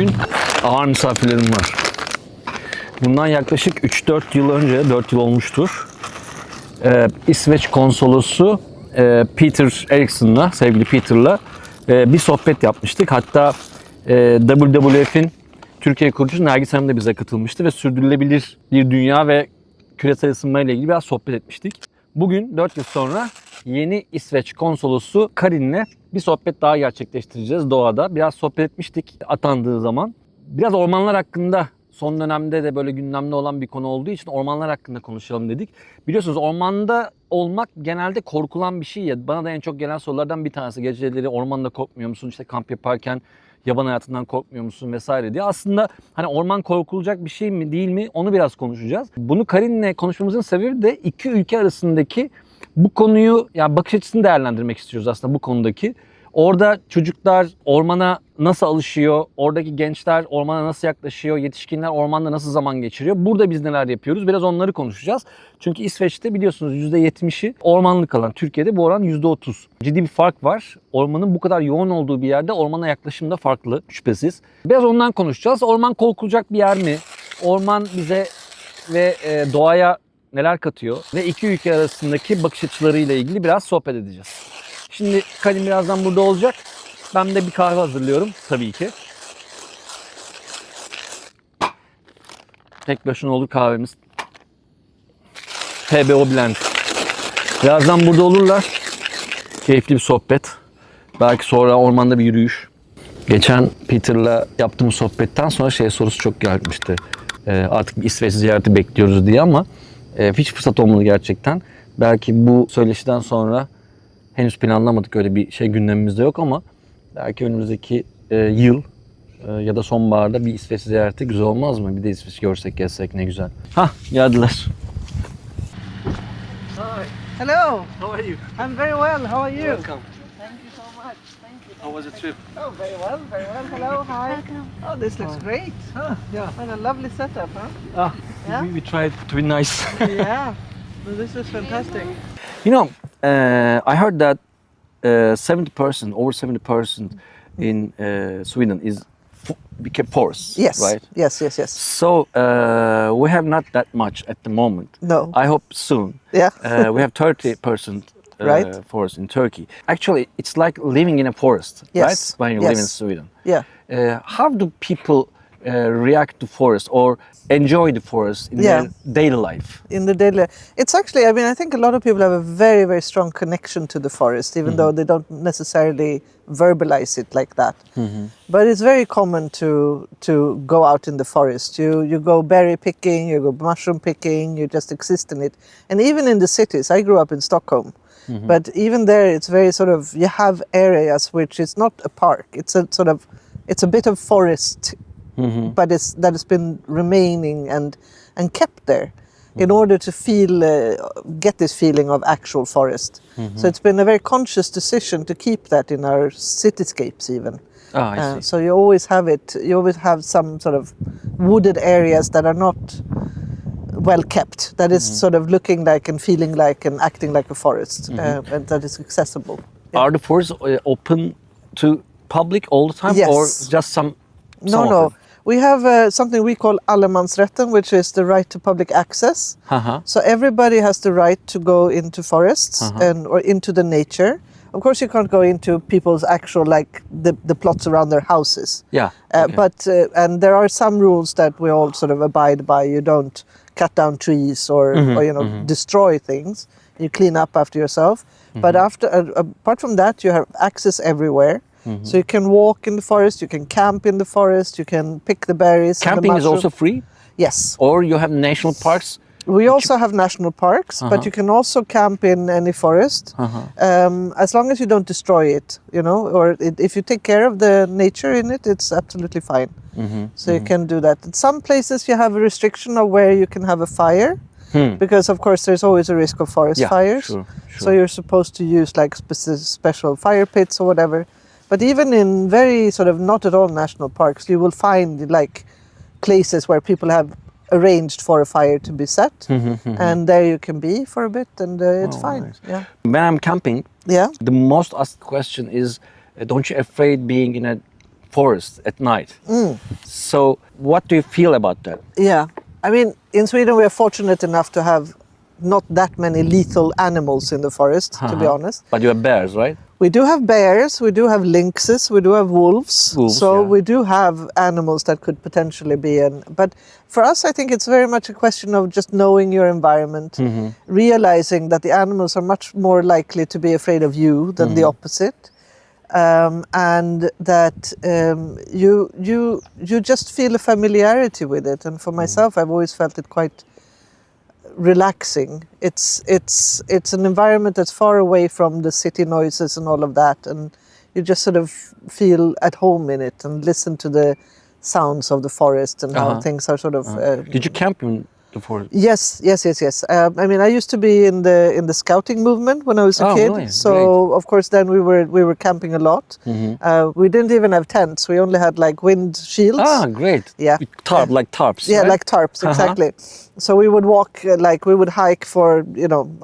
Bugün ağır misafirlerim var. Bundan yaklaşık 3-4 yıl önce, 4 yıl olmuştur. İsveç Konsolosu Peter Eriksson'la, sevgili Peter'la bir sohbet yapmıştık. Hatta WWF'in Türkiye kurucusu Nergis Hanım da bize katılmıştı ve sürdürülebilir bir dünya ve küresel ısınma ile ilgili biraz sohbet etmiştik. Bugün 4 yıl sonra yeni İsveç Konsolosu Karin'le bir sohbet daha gerçekleştireceğiz doğada. Biraz sohbet etmiştik atandığı zaman. Biraz ormanlar hakkında son dönemde de böyle gündemde olan bir konu olduğu için ormanlar hakkında konuşalım dedik. Biliyorsunuz ormanda olmak genelde korkulan bir şey ya. Bana da en çok gelen sorulardan bir tanesi. Geceleri ormanda korkmuyor musun? İşte kamp yaparken yaban hayatından korkmuyor musun vesaire diye. Aslında hani orman korkulacak bir şey mi değil mi onu biraz konuşacağız. Bunu Karin'le konuşmamızın sebebi de iki ülke arasındaki bu konuyu, yani bakış açısını değerlendirmek istiyoruz aslında bu konudaki. Orada çocuklar ormana nasıl alışıyor, oradaki gençler ormana nasıl yaklaşıyor, yetişkinler ormanda nasıl zaman geçiriyor. Burada biz neler yapıyoruz, biraz onları konuşacağız. Çünkü İsveç'te biliyorsunuz %70'i ormanlık alan, Türkiye'de bu oran %30. Ciddi bir fark var. Ormanın bu kadar yoğun olduğu bir yerde ormana yaklaşım da farklı şüphesiz. Biraz ondan konuşacağız. Orman korkulacak bir yer mi? Orman bize ve doğaya neler katıyor? Ve iki ülke arasındaki bakış açılarıyla ilgili biraz sohbet edeceğiz. Şimdi Karin birazdan burada olacak. Ben de bir kahve hazırlıyorum tabii ki. Tek başına olur kahvemiz. TBO Blend. Birazdan burada olurlar. Keyifli bir sohbet. Belki sonra ormanda bir yürüyüş. Geçen Peter'la yaptığımız sohbetten sonra sorusu çok gelmişti. Artık bir İsveç ziyareti bekliyoruz diye ama hiç fırsat olmadı gerçekten. Belki bu söyleşiden sonra henüz planlamadık, öyle bir şey gündemimizde yok ama belki önümüzdeki yıl ya da sonbaharda bir İsveç ziyareti güzel olmaz mı? Bir de İsveç görsek gezsek ne güzel. Hah, geldiler. Hi. Hello. How are you? I'm very well. How are you? Welcome. Thank you so much. Thank you. How was the trip? Oh, very well. Very well. Hello. Hi. Oh, this looks great. Ah, yeah. What a lovely setup, huh? Ah, Yeah? we tried to be nice. Yeah. Well, this is fantastic. You know, I heard that 70%, over 70% in Sweden is forests, Yes. right? Yes. Yes. Yes. So we have not that much at the moment. No. I hope soon. Yeah. We have 30% Right. forest in Turkey. Actually, it's like living in a forest, Yes. right? When you live in Sweden. Yeah. How do people react to forest or enjoy the forest in their daily life? In the daily, it's actually, I mean, I think a lot of people have a very, very strong connection to the forest, even though they don't necessarily verbalize it like that. But it's very common to go out in the forest. You go berry picking, you go mushroom picking, you just exist in it. And even in the cities, I grew up in Stockholm. But even there, it's very sort of, you have areas which is not a park. It's a sort of, it's a bit of forest, but that has been remaining and kept there in order to feel, get this feeling of actual forest. So it's been a very conscious decision to keep that in our cityscapes even. Ah, I see. So you always have it, you always have some sort of wooded areas that are not well kept, that is sort of looking like and feeling like and acting like a forest, and that is accessible. Yeah. Are the forests open to public all the time, Yes. or just some No, of no. them? We have something we call allemansrätten, which is the right to public access. So everybody has the right to go into forests or into the nature. Of course, you can't go into people's actual, like the plots around their houses. Yeah. Okay. But and there are some rules that we all sort of abide by. You don't cut down trees or destroy things. You clean up after yourself. But apart from that, you have access everywhere. So you can walk in the forest, you can camp in the forest, you can pick the berries. Camping is also free? Yes. Or you have national parks? We also have national parks, but you can also camp in any forest, as long as you don't destroy it, or if you take care of the nature in it, it's absolutely fine. So you can do that. In some places you have a restriction of where you can have a fire, because of course there's always a risk of forest fires. Sure. So you're supposed to use like special fire pits or whatever. But even in very sort of not at all national parks, you will find like places where people have arranged for a fire to be set, and there you can be for a bit, and it's fine. Nice. Yeah. When I'm camping, the most asked question is, don't you afraid being in a forest at night. So what do you feel about that? Yeah. I mean, in Sweden we are fortunate enough to have not that many lethal animals in the forest, to be honest. But you have bears, right? We do have bears, we do have lynxes, we do have wolves. So Yeah. we do have animals that could potentially be in. But for us, I think it's very much a question of just knowing your environment, realizing that the animals are much more likely to be afraid of you than the opposite. And that you just feel a familiarity with it. And for myself, I've always felt it quite relaxing. It's an environment that's far away from the city noises and all of that, and you just sort of feel at home in it and listen to the sounds of the forest and how things are sort of. Did you camp in the forest? Yes. I mean, I used to be in the scouting movement when I was a kid. Really? So Great. of course, then we were camping a lot. We didn't even have tents. We only had like wind shields. Ah, great. Yeah. Like tarps. Yeah, right? like tarps, exactly. So we would walk, we would hike for,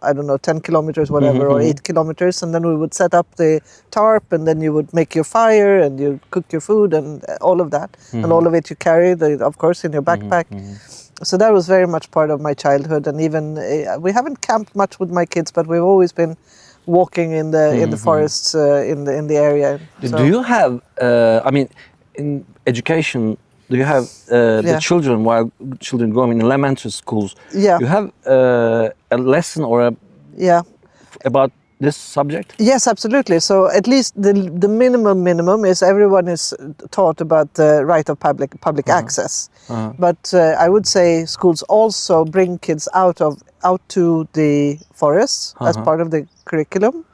I don't know, 10 kilometers, whatever, or 8 kilometers. And then we would set up the tarp, and then you would make your fire and you cook your food and all of that. And all of it you carry, of course, in your backpack. So that was very much part of my childhood. And even, we haven't camped much with my kids, but we've always been walking in the forests in the area. So, Do you have, in education, do you have the children, while children go in elementary schools, Yeah. you have a lesson or yeah. about this subject? Yes, absolutely. So at least the minimum is everyone is taught about the right of public access. But I would say schools also bring kids out to the forests as part of the curriculum.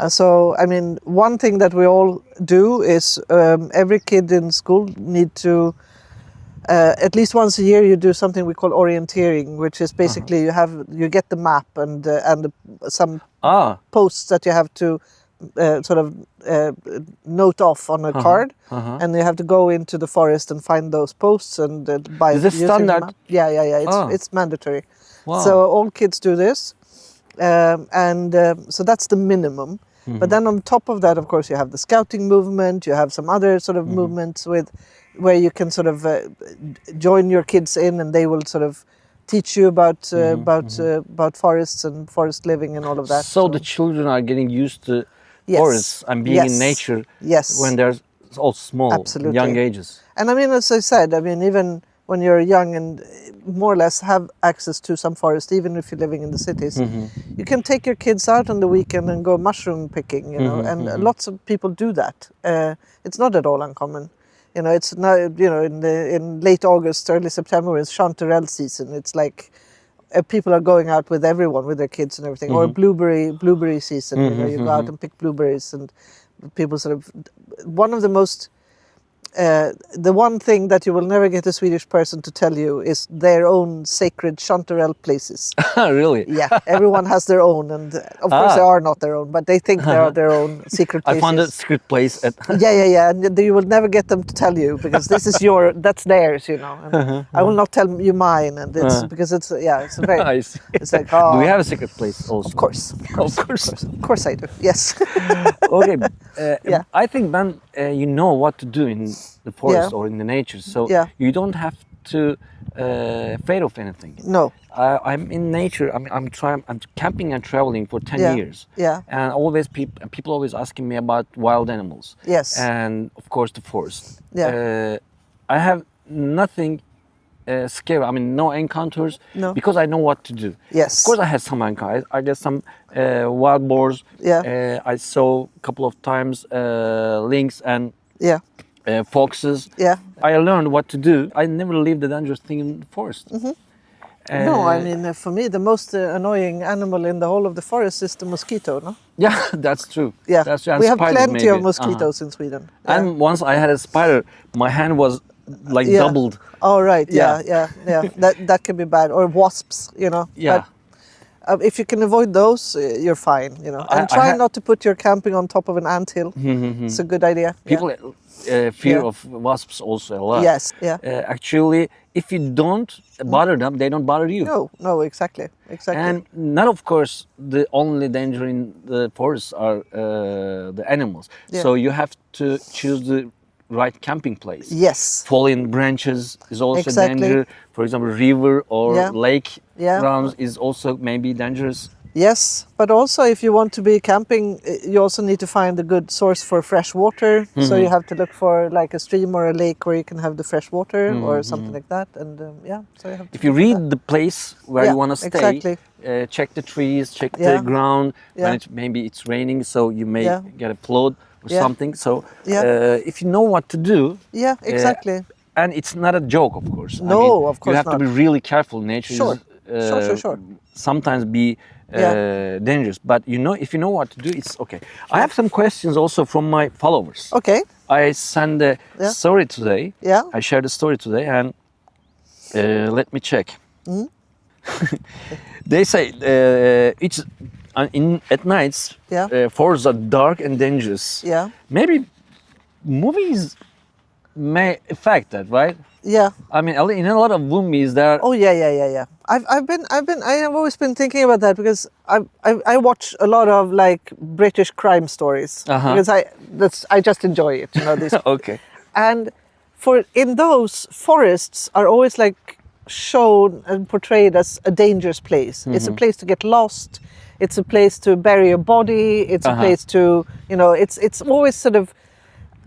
So I mean, one thing that we all do is every kid in school need to at least once a year you do something we call orienteering, which is basically you get the map and some posts that you have to note off on a card, and you have to go into the forest and find those posts and by Is this using the standard? map. Yeah. It's mandatory. Wow. So all kids do this, so that's the minimum. But then on top of that, of course, you have the scouting movement. You have some other sort of movements where you can sort of join your kids in, and they will sort of teach you about forests and forest living and all of that. So the children are getting used to forests and being in nature when they're all small, Absolutely. young ages. And I mean, as I said, even when you're young and more or less have access to some forest, even if you're living in the cities, you can take your kids out on the weekend and go mushroom picking, and lots of people do that. It's not at all uncommon. It's now, in late August, early September, it's chanterelle season. It's like people are going out with everyone, with their kids and everything. Or blueberry season, you go out and pick blueberries, and people sort of, one of the most, the one thing that you will never get a Swedish person to tell you is their own sacred chanterelle places. Really? Yeah, everyone has their own, and of course they are not their own, but they think they are their own secret places. I found a secret place at... Yeah, and you will never get them to tell you, because this is that's theirs, And I will not tell you mine, and it's because it's a very. I see. It's like, Do we have a secret place also? Of course. Of course I do. Yes. Okay. Yeah. I think then you know what to do in the forest or in the nature, so you don't have to afraid of anything. No. I'm in nature. I'm camping and traveling for 10 years. Yeah. And always people always asking me about wild animals. Yes. And of course the forest. Yeah. I have nothing scary. I mean, no encounters. No. Because I know what to do. Yes. Of course, I had some encounters. I did some wild boars. Yeah. I saw a couple of times lynx and foxes. Yeah. I learned what to do. I never leave the dangerous thing in the forest. No, I mean, for me, the most annoying animal in the whole of the forest is the mosquito, no? Yeah, that's true. Yeah, that's true. And we have spiders, plenty maybe. of mosquitoes in Sweden. Yeah. And once I had a spider, my hand was like doubled. Oh, right. Yeah. Yeah. That can be bad. Or wasps, Yeah. But if you can avoid those, you're fine, And try not to put your camping on top of an anthill. It's a good idea. People fear of wasps also a lot. Yes, yeah. Actually, if you don't bother them, they don't bother you. No, exactly. And not, of course, the only danger in the forests are the animals. Yeah. So you have to choose the right camping place. Yes. Falling branches is also Exactly. danger. For example, river or Yeah. lake Yeah. grounds is also maybe dangerous. Yes, but also if you want to be camping, you also need to find a good source for fresh water. So you have to look for like a stream or a lake where you can have the fresh water or something like that. And so you have to. If you look at read that. the place where Yeah, you want to stay, exactly. check the trees, check the Yeah. ground. Yeah. When maybe it's raining, so you may Yeah. get a flood or Yeah. something. So Yeah. if you know what to do, Yeah, exactly. and it's not a joke, of course. No, I mean, of you course have to not. be really careful. Nature Sure. is Sure. sometimes be dangerous, but if you know what to do, it's okay. I have some questions also from my followers. Okay. I sent a Yeah. story today. Yeah. I shared a story today, and let me check. They say it's at nights. Yeah. Forests are dark and dangerous. Yeah. Maybe movies may affect that, right? Yeah. I mean, in a lot of movies, there. Oh yeah. I have always been thinking about that because I watch a lot of like British crime stories because I just enjoy it, these. Okay. And in those, forests are always like shown and portrayed as a dangerous place. It's a place to get lost. It's a place to bury a body. It's a place to it's always sort of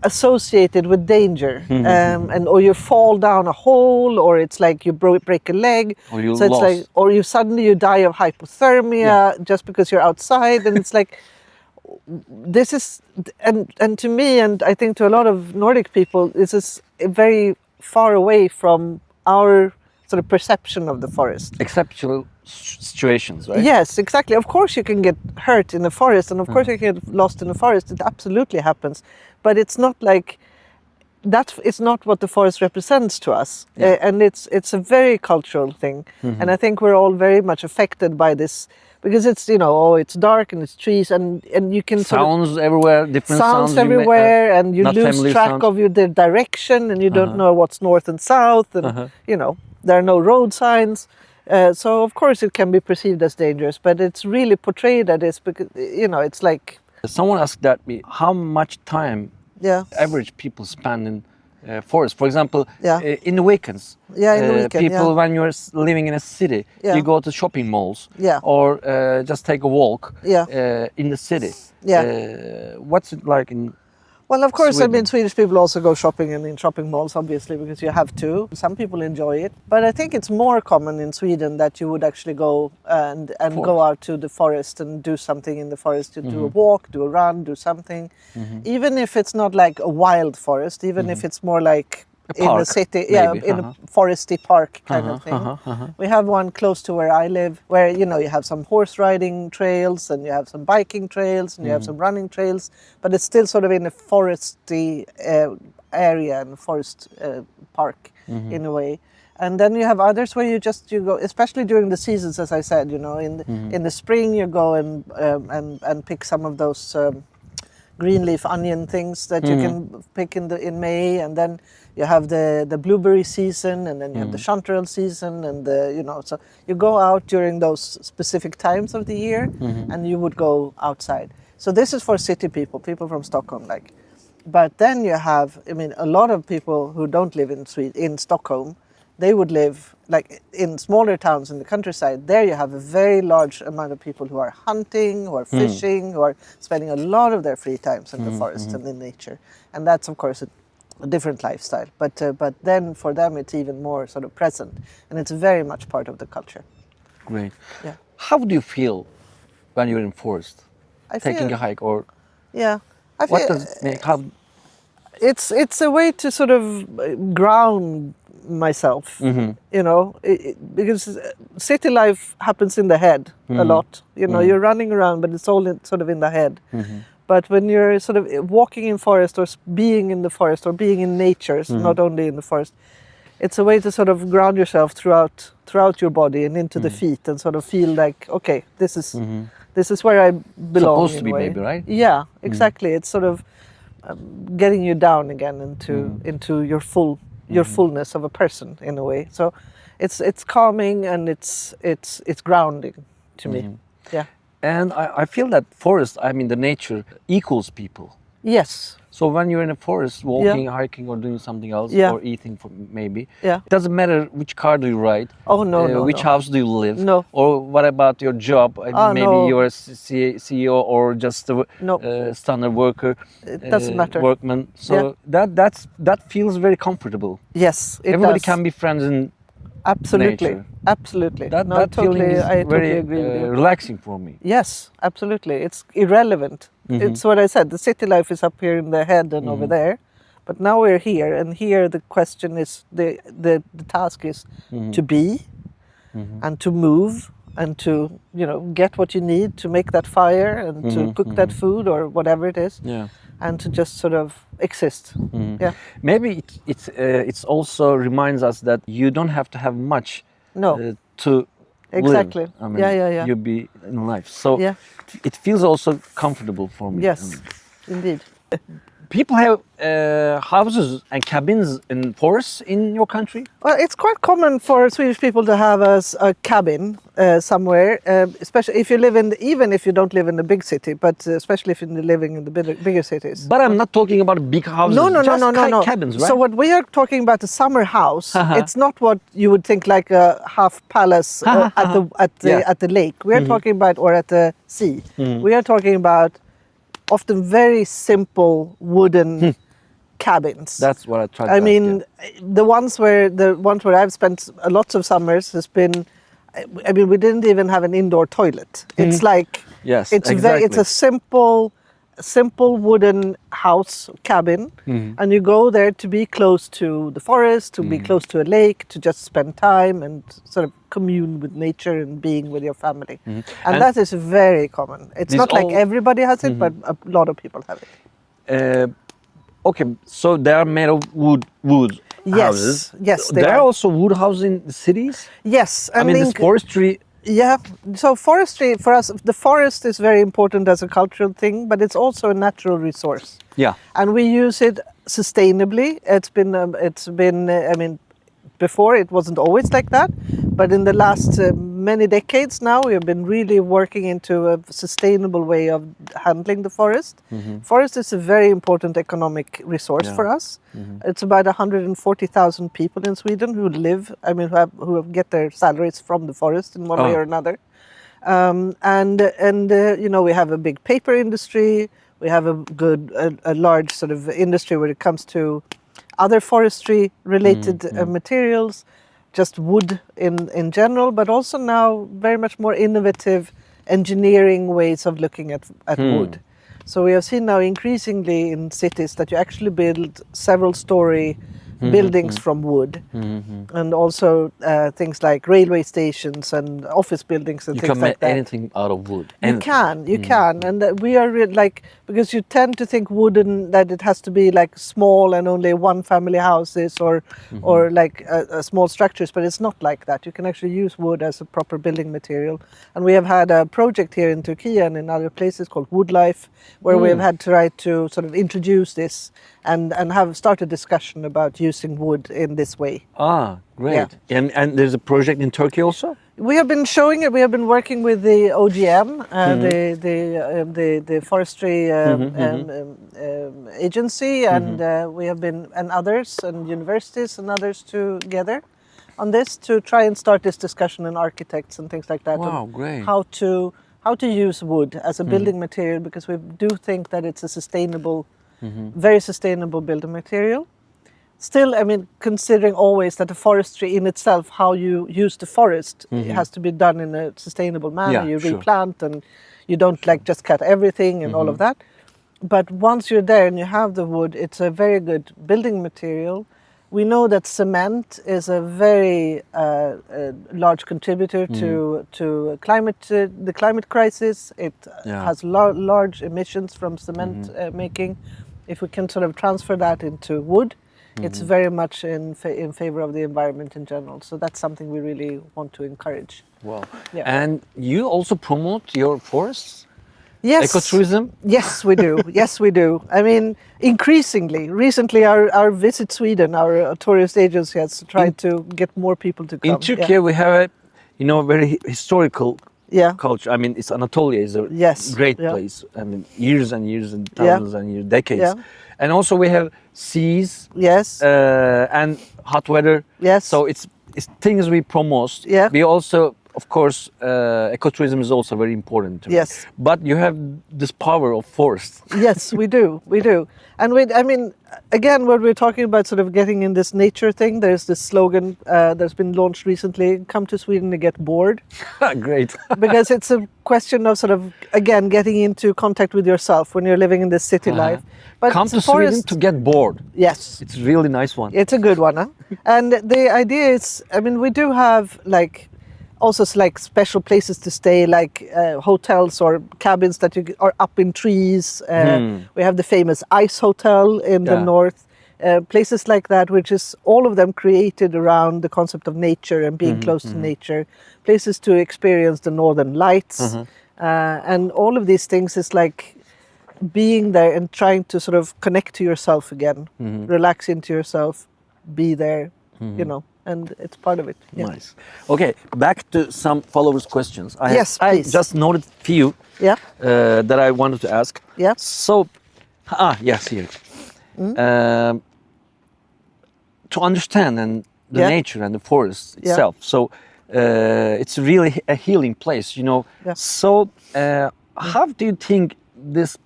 associated with danger, and or you fall down a hole, or it's like you break a leg, Or you're so it's lost. like, or you suddenly die of hypothermia just because you're outside, and it's like this is and to me, and I think to a lot of Nordic people, this is very far away from our sort of perception of the forest. Exceptional situations, right? Yes, exactly. Of course you can get hurt in the forest, and of course you can get lost in the forest. It absolutely happens. But it's not like that. It's not what the forest represents to us. And it's a very cultural thing. And I think we're all very much affected by this because it's, it's dark and it's trees and you can Sounds everywhere, different sounds. everywhere, and you not lose familiar track sounds. of the direction, and you don't know what's north and south, and there are no road signs. So of course it can be perceived as dangerous, but it's really portrayed as this because it's like. Someone asked me how much time average people spend in forest. For example, in the weekends. Yeah, in the weekend. People, when you're living in a city, you go to shopping malls or just take a walk in the city. What's it like in Well, of course, Sweden? Swedish people also go shopping in shopping malls, obviously, because you have to. Some people enjoy it. But I think it's more common in Sweden that you would actually go and go out to the forest and do something in the forest, to do a walk, do a run, do something. Even if it's not like a wild forest, even if it's more like in park, the city, maybe. in a foresty park kind of thing. We have one close to where I live, where you have some horse riding trails, and you have some biking trails, and you have some running trails, but it's still sort of in a foresty area and forest park in a way. And then you have others where you go, especially during the seasons, as I said, in the spring you go and pick some of those green leaf onion things that you can pick in May, and then you have the blueberry season, and then you have the chanterelle season, and so you go out during those specific times of the year, and you would go outside. So this is for city people from Stockholm, like. But then you have, a lot of people who don't live in Stockholm, they would live like in smaller towns in the countryside. There you have a very large amount of people who are hunting, who are fishing, who are spending a lot of their free times in the forest and in nature. And that's, of course, a different lifestyle. But then for them, it's even more sort of present. And it's very much part of the culture. Great. Yeah. How do you feel when you're in forest? Taking a hike or... Yeah. What does it make? How... It's a way to sort of ground myself, because city life happens in the head a lot. You're running around, but it's all sort of in the head. But when you're sort of walking in forest or being in the forest or being in nature, not only in the forest, it's a way to sort of ground yourself throughout your body and into the feet, and sort of feel like, okay, this is where I belong. Supposed to in be, a way. maybe, right? Yeah, exactly. It's sort of getting you down again into your fullness of a person in a way. So it's calming, and it's grounding to me. Yeah. And I feel that forest, the nature equals people. Yes. So when you're in a forest, walking, hiking, or doing something else, or eating, maybe, it doesn't matter which car do you ride. Oh no, which house do you live? No. Or what about your job? Maybe no. you're a CEO or just a standard worker. It doesn't matter. Workman. So that feels very comfortable. Yes, it Everybody does. can be friends in Absolutely. nature. Absolutely. That I feeling is totally very agree with you. relaxing for me. Yes, absolutely. It's irrelevant. It's what I said. The city life is up here in the head and over there, but now we're here, and here the question is the task is to be and to move and to get what you need to make that fire and to cook that food or whatever it is. Yeah. And to just sort of exist. Yeah. Maybe it's also reminds us that you don't have to have much to exactly. live. I mean, you be in life. So it feels also comfortable for me. Yes, indeed. People have houses and cabins in forests in your country? Well, it's quite common for Swedish people to have a cabin somewhere, especially if you live even if you don't live in the big city, but especially if you're living in the bigger cities. But I'm not talking about big houses. No. Cabins, right? So what we are talking about, a summer house, it's not what you would think like a half palace at the lake. We are talking about, or at the sea. We are talking about often very simple wooden cabins. That's what I tried. I mean, the ones where I've spent lots of summers has been. I mean, we didn't even have an indoor toilet. It's like it's a simple wooden house cabin, and you go there to be close to the forest, to be close to a lake, to just spend time and sort of commune with nature and being with your family. And that is very common. It's not like everybody has it, but a lot of people have it. Okay, so they are made of wood houses. Yes, there are also wood houses in the cities. Yes, I mean this forestry. Yeah, so forestry for us, the forest is very important as a cultural thing, but it's also a natural resource. Yeah, and we use it sustainably. It's been. I mean, before it wasn't always like that, but in the last many decades now, we have been really working into a sustainable way of handling the forest. Forest is a very important economic resource for us. It's about 140,000 people in Sweden who live. I mean, who get their salaries from the forest in one way or another. We have a big paper industry. We have a large sort of industry when it comes to other forestry related materials, just wood in general, but also now very much more innovative engineering ways of looking at wood. So we have seen now increasingly in cities that you actually build several story buildings from wood, and also things like railway stations and office buildings and things like that. You can make anything out of wood. You can, and we are because you tend to think wooden that it has to be like small and only one family houses or like small structures, but it's not like that. You can actually use wood as a proper building material, and we have had a project here in Turkey and in other places called Wood Life, where we have had to try to sort of introduce this and have started a discussion about using wood in this way. Ah, great. Yeah. And there's a project in Turkey also? We have been showing it. We have been working with the OGM, the forestry agency, and we have been, and others, and universities and others together on this to try and start this discussion, and architects and things like that. Wow, great. How to use wood as a building material, because we do think that it's a sustainable, very sustainable building material. Still, I mean, considering always that the forestry in itself, how you use the forest, it has to be done in a sustainable manner. You replant, and you don't like just cut everything and all of that. But once you're there and you have the wood, it's a very good building material. We know that cement is a very large contributor to the climate crisis. It has large emissions from cement making. If we can sort of transfer that into wood, it's very much in favor of the environment in general. So that's something we really want to encourage. Wow. Yeah. And you also promote your forests? Yes. Ecotourism? Yes, we do. Yes, we do. I mean, increasingly, recently our Visit Sweden, our tourist agency has tried to get more people to come. In Turkey, we have a very historical Yeah. culture. I mean, it's Anatolia is a Yes, great yeah. place. I mean, years and years and thousands and years, decades. Yeah. And also we have seas Yes. and hot weather. Yes. So it's things we promote. Yeah. We also, of course, ecotourism is also very important to me. Yes. But you have this power of forest. Yes, we do. We do. And I mean, again, when we're talking about sort of getting in this nature thing, there's this slogan that's been launched recently, come to Sweden to get bored. Great. Because it's a question of sort of, again, getting into contact with yourself when you're living in this city life. But Come the to Sweden forest- to get bored. Yes. It's a really nice one. It's a good one, huh? And the idea is, I mean, we do have also like special places to stay, like hotels or cabins that are up in trees. We have the famous Ice Hotel in the north. Places like that, which is all of them created around the concept of nature and being close to nature. Places to experience the northern lights. And all of these things is like being there and trying to sort of connect to yourself again, relax into yourself, be there, you know, and it's part of it. Yeah. Nice. Okay, back to some followers' questions. Yes, I please. just noted few Yeah. that I wanted to ask. Yeah. So, yes, here. To understand and the Yeah. nature and the forest Yeah. itself. So, it's really a healing place, you know. Yeah. So, how do you think this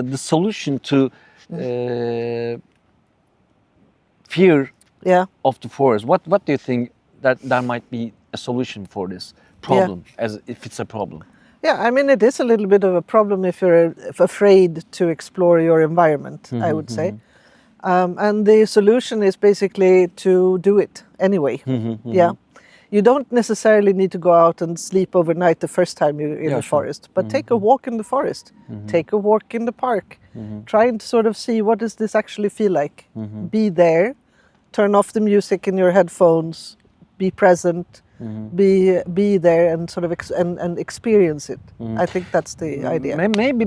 the solution to fear Yeah. of the forest? What do you think that there might be a solution for this problem, as if it's a problem? Yeah, I mean, it is a little bit of a problem if you're afraid to explore your environment, I would say. And the solution is basically to do it anyway. Yeah. You don't necessarily need to go out and sleep overnight the first time you're in the forest, but take a walk in the forest, take a walk in the park, try and sort of see what does this actually feel like. Be there, turn off the music in your headphones, be present, be there and sort of and experience it. I think that's the idea. Maybe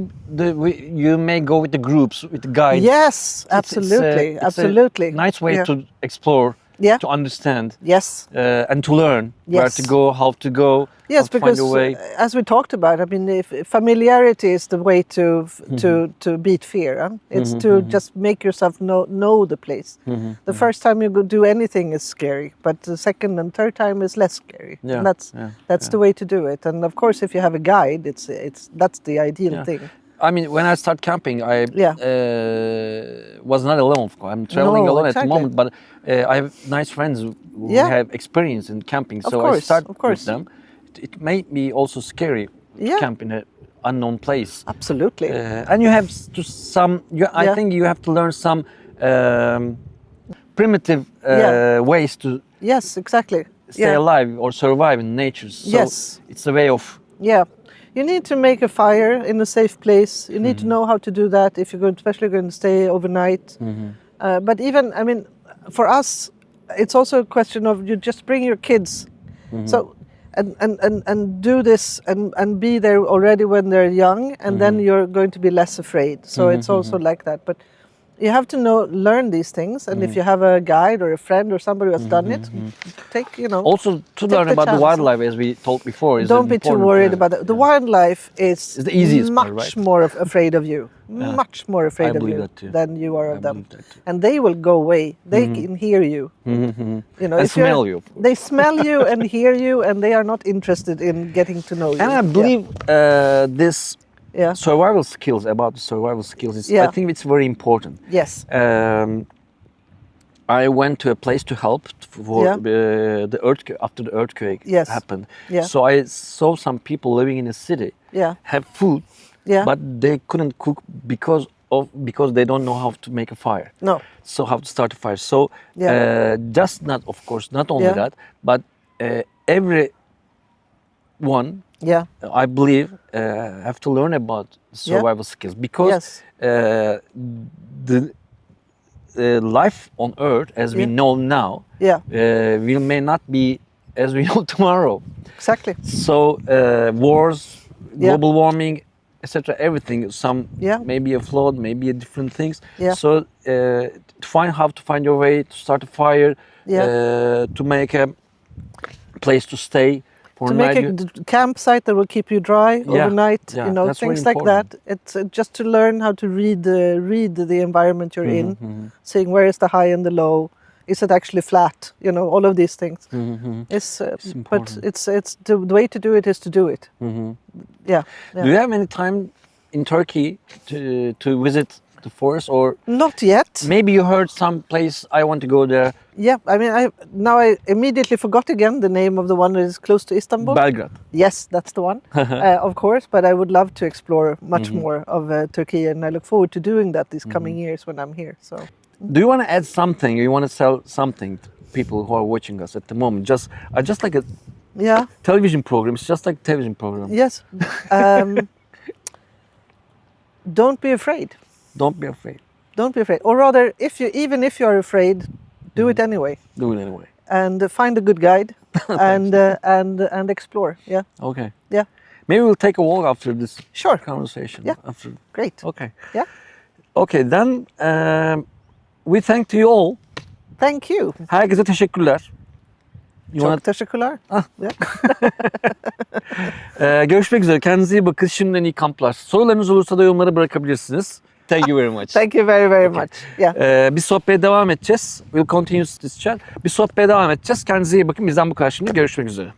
you may go with the groups, with the guides. Yes, absolutely, It's absolutely. a nice way to explore, to understand, Yes. and to learn where Yes. to go, how to go, Yes, how to because find a way. as we talked about, I mean, if familiarity is the way to beat fear. Huh? It's to just make yourself know the place. The first time you do anything is scary, but the second and third time is less scary. Yeah, And that's the way to do it. And of course, if you have a guide, that's the ideal thing. I mean, when I start camping, I was not alone. Of course, I'm traveling No, alone at the exactly. moment, but I have nice friends who have experience in camping, so I start with them. It may be also scary to camp in an unknown place. Absolutely. And you have to I think you have to learn some primitive ways to Yes, exactly. stay alive or survive in nature. So it's a way of You need to make a fire in a safe place. You need to know how to do that if you're especially going to stay overnight. But even, I mean, for us, it's also a question of you just bring your kids. So and do this and be there already when they're young, and then you're going to be less afraid. So it's also like that. But you have to learn these things, and if you have a guide or a friend or somebody who has done it, also to learn the about the chance. wildlife, as we told before. Don't be too worried about it. The wildlife is the easiest part, much right? more afraid of you, much more afraid of believe you that too. than you are of I them, believe that too. and they will go away. They can hear you. You know, And if you're- smell you. They smell you and hear you, and they are not interested in getting to know you. And I believe this Yeah. survival skills, about the survival skills, I think it's very important. Yes. I went to a place to help for the earthquake after the earthquake happened. Yeah. So I saw some people living in a city have food, Yeah. but they couldn't cook because they don't know how to make a fire. No. So how to start a fire. So just not, of course, not only that, but everyone, I believe, have to learn about survival skills, because the life on Earth, as we know now, may not be as we know tomorrow. Exactly. So wars, global warming, etc. Everything. Some maybe a flood, maybe a different things. So to find your way, to start a fire, to make a place to stay To make a campsite that will keep you dry overnight, yeah, you know, that's things very like that. It's just to learn how to read the environment you're in, seeing where is the high and the low. Is it actually flat? You know, all of these things. It's but it's the way to do it is to do it. Yeah. Do you have any time in Turkey to visit the forest, or not yet? Maybe you heard some place I want to go there. Yeah, I mean, I immediately forgot again the name of the one that is close to Istanbul. Belgrade. Yes, that's the one, of course. But I would love to explore much more of Turkey, and I look forward to doing that these coming years when I'm here. So, do you want to add something? Or you want to sell something to people who are watching us at the moment? Just like a television program. It's just like a television program. Yes. Don't be afraid. Don't be afraid. Don't be afraid. Or rather, even if you're afraid, do it anyway. Do it anyway. And find a good guide and explore. Yeah. Okay. Yeah. Maybe we'll take a walk after this conversation. Yeah. After. Great. Okay. Yeah. Okay. Then we thank you all. Thank you. Herkese teşekkürler. Çok teşekkürler. Görüşmek üzere. Kendinize iyi bakın. Şimdiden iyi kamplar. Sorularınız olursa da yorumlara bırakabilirsiniz. Thank you very much. Thank you very, very much. Yeah. Bir sohbete devam edeceğiz. We'll continue this chat. Bir sohbete devam edeceğiz. Kendinize iyi bakın. Bizden bu kadar şimdi. Görüşmek üzere.